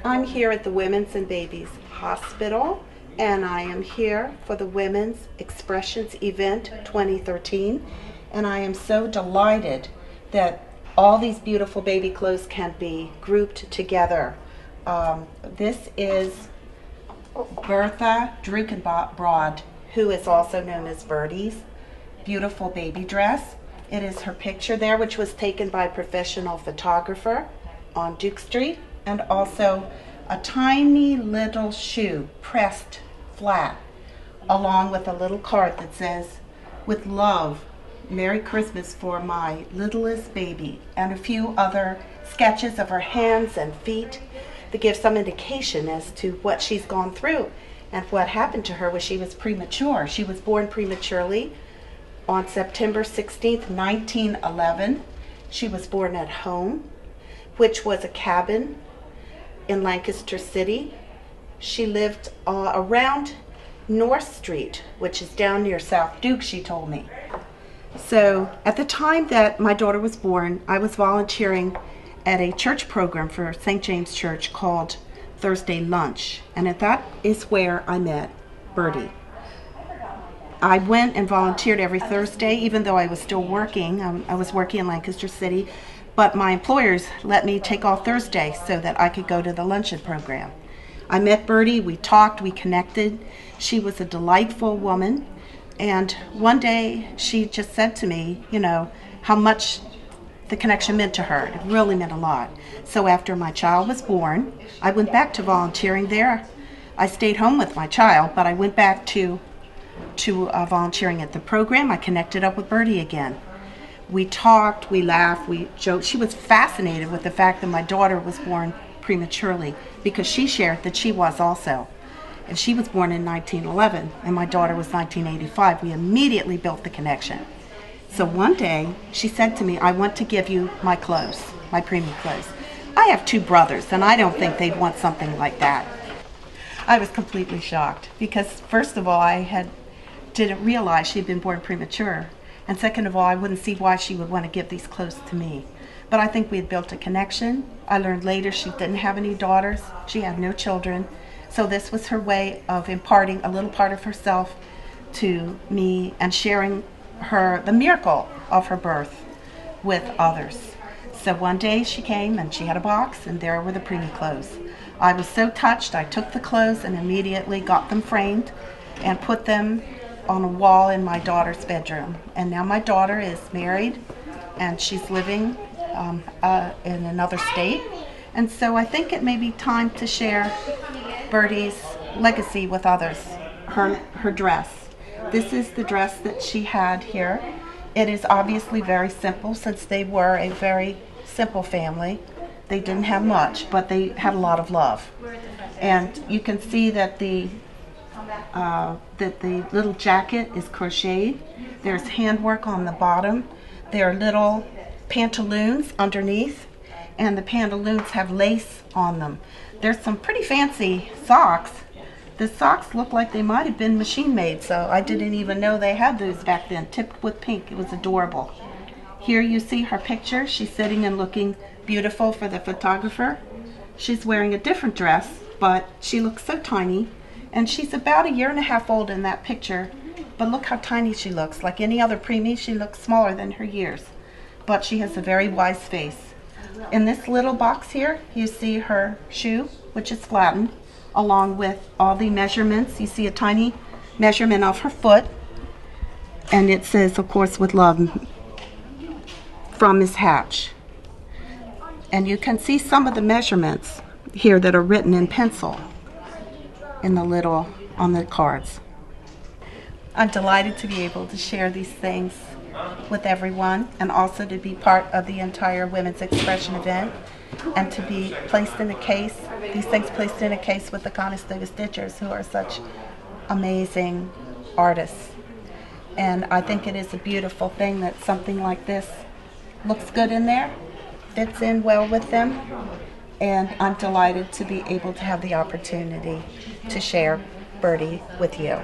I'm here at the Women's and Babies Hospital, and I am here for the Women's Expressions Event 2013, and I am so delighted that all these beautiful baby clothes can be grouped together. This is Bertha Drukenbrod, who is also known as Birdie's beautiful baby dress. It is her picture there, which was taken by a professional photographer on Duke Street, and also a tiny little shoe pressed flat, along with a little card that says, "With love, Merry Christmas for my littlest baby," and a few other sketches of her hands and feet that give some indication as to what she's gone through and what happened to her when she was premature. She was born prematurely on September 16th, 1911. She was born at home, which was a cabin in Lancaster City. She lived around North Street, which is down near South Duke, she told me. So at the time that my daughter was born, I was volunteering at a church program for St. James Church called Thursday Lunch, and that is where I met Birdie. I went and volunteered every Thursday, even though I was still working. I was working in Lancaster City, but my employers let me take off Thursday so that I could go to the luncheon program. I met Birdie, we talked, we connected. She was a delightful woman, and one day she just said to me, how much the connection meant to her. It really meant a lot. So after my child was born, I went back to volunteering there. I stayed home with my child, but I went back to volunteering at the program. I connected up with Birdie again. We talked, we laughed, we joked. She was fascinated with the fact that my daughter was born prematurely, because she shared that she was also. And she was born in 1911, and my daughter was 1985. We immediately built the connection. So one day, she said to me, "I want to give you my clothes, my preemie clothes. I have two brothers, and I don't think they'd want something like that." I was completely shocked, because first of all, I didn't realize she'd been born premature. And second of all, I wouldn't see why she would want to give these clothes to me. But I think we had built a connection. I learned later she didn't have any daughters. She had no children. So this was her way of imparting a little part of herself to me and sharing the miracle of her birth with others. So one day she came and she had a box, and there were the preemie clothes. I was so touched. I took the clothes and immediately got them framed and put them on a wall in my daughter's bedroom. And now my daughter is married, and she's living in another state. And so I think it may be time to share Birdie's legacy with others. Her dress. This is the dress that she had here. It is obviously very simple, since they were a very simple family. They didn't have much, but they had a lot of love. And you can see that the little jacket is crocheted. There's handwork on the bottom. There are little pantaloons underneath, and the pantaloons have lace on them. There's some pretty fancy socks. The socks look like they might have been machine made, so I didn't even know they had those back then, tipped with pink. It was adorable. Here you see her picture. She's sitting and looking beautiful for the photographer. She's wearing a different dress, but she looks so tiny. And she's about 1.5 years old in that picture, but look how tiny she looks. Like any other preemie, she looks smaller than her years, but she has a very wise face. In this little box here, you see her shoe, which is flattened, along with all the measurements. You see a tiny measurement of her foot, and it says, of course, "With love from Miss Hatch." And you can see some of the measurements here that are written in pencil on the cards. I'm delighted to be able to share these things with everyone, and also to be part of the entire Women's Expression event, and to be placed in a case, these things placed in a case with the Conestoga Stitchers, who are such amazing artists. And I think it is a beautiful thing that something like this looks good in there, fits in well with them, and I'm delighted to be able to have the opportunity to share Birdie with you.